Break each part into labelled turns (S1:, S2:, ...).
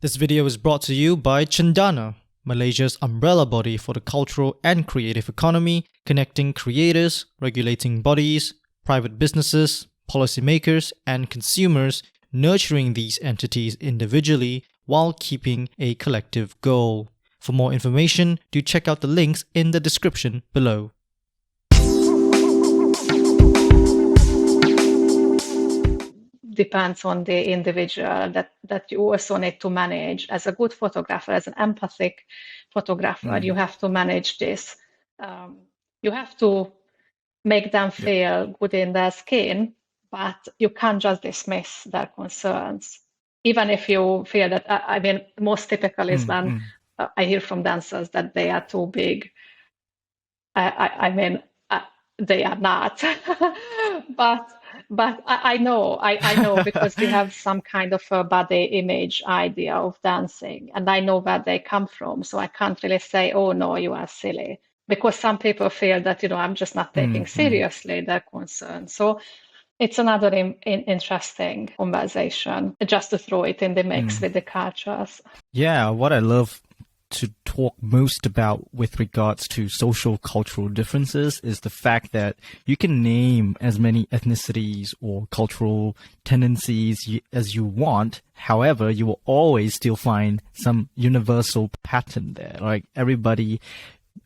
S1: This video is brought to you by CENDANA, Malaysia's umbrella body for the cultural and creative economy, connecting creators, regulating bodies, private businesses, policymakers, and consumers, nurturing these entities individually while keeping a collective goal. For more information, do check out the links in the description below.
S2: Depends on the individual that you also need to manage. As a good photographer, as an empathic photographer, you have to manage this. You have to make them feel good in their skin, but you can't just dismiss their concerns. Even if you feel that, I mean, most typical is when I hear from dancers that they are too big. I mean, they are not. But I know because we have some kind of a body image idea of dancing, and I know where they come from. So I can't really say, oh no, you are silly, because some people feel that, I'm just not taking seriously their concern. So it's another interesting conversation, just to throw it in the mix with the cultures.
S1: Yeah, what I love to talk most about with regards to social cultural differences is the fact that you can name as many ethnicities or cultural tendencies as you want. However, you will always still find some universal pattern there. Like everybody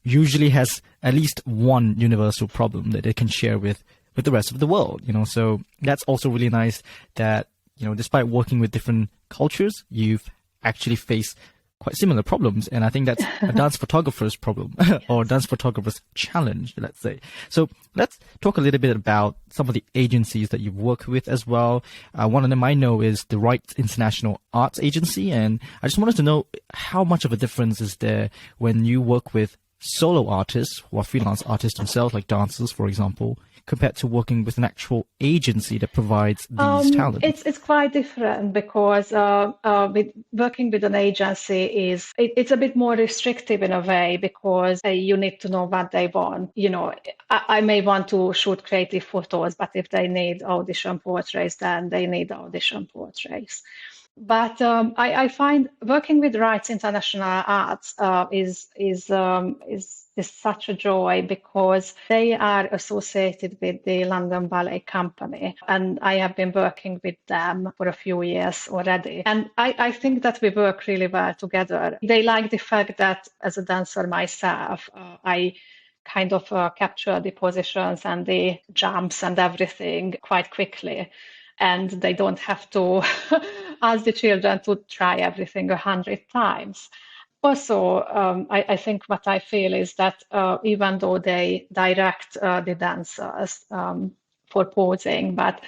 S1: usually has at least one universal problem that they can share with the rest of the world, so that's also really nice that, despite working with different cultures, you've actually faced quite similar problems. And I think that's a dance photographer's problem or dance photographer's challenge, let's say. So let's talk a little bit about some of the agencies that you've worked with as well. One of them I know is the Rights International Arts Agency. And I just wanted to know how much of a difference is there when you work with solo artists who are freelance artists themselves, like dancers, for example, compared to working with an actual agency that provides these talents?
S2: It's quite different because working with an agency it's a bit more restrictive in a way, because you need to know what they want. I may want to shoot creative photos, but if they need audition portraits, then they need audition portraits. But I find working with Rights International Arts is such a joy, because they are associated with the London Ballet Company, and I have been working with them for a few years already. And I think that we work really well together. They like the fact that, as a dancer myself, I kind of capture the positions and the jumps and everything quite quickly. And they don't have to ask the children to try everything 100 times. Also, I think what I feel is that even though they direct the dancers for posing, but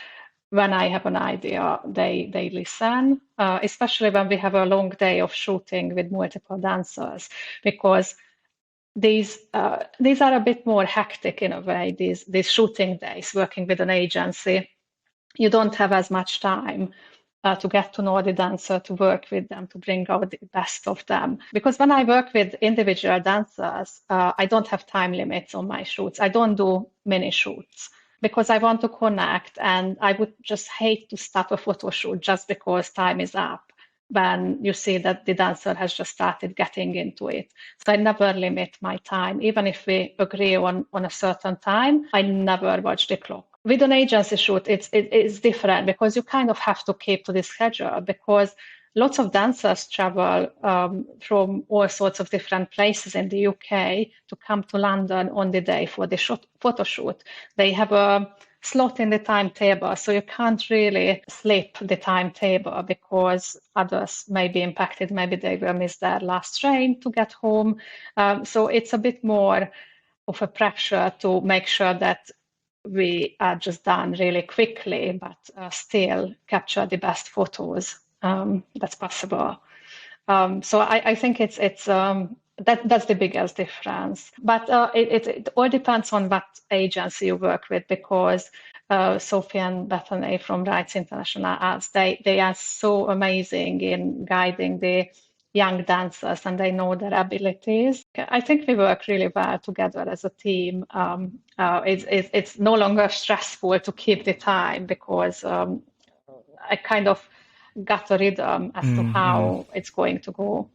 S2: when I have an idea, they listen, especially when we have a long day of shooting with multiple dancers, because these are a bit more hectic in a way, these shooting days, working with an agency. You don't have as much time to get to know the dancer, to work with them, to bring out the best of them. Because when I work with individual dancers, I don't have time limits on my shoots. I don't do mini shoots because I want to connect, and I would just hate to stop a photo shoot just because time is up when you see that the dancer has just started getting into it. So I never limit my time. Even if we agree on a certain time, I never watch the clock. With an agency shoot, it's different, because you kind of have to keep to the schedule, because lots of dancers travel from all sorts of different places in the UK to come to London on the day for the photo shoot. They have a slot in the timetable, so you can't really slip the timetable, because others may be impacted. Maybe they will miss their last train to get home. So it's a bit more of a pressure to make sure that we are just done really quickly, but still capture the best photos that's possible. So I think that's the biggest difference. But it all depends on what agency you work with, because Sophie and Bethany from Rights International Arts, they are so amazing in guiding the young dancers, and they know their abilities. I think we work really well together as a team. It's no longer stressful to keep the time, because I kind of got a rhythm as to how it's going to go.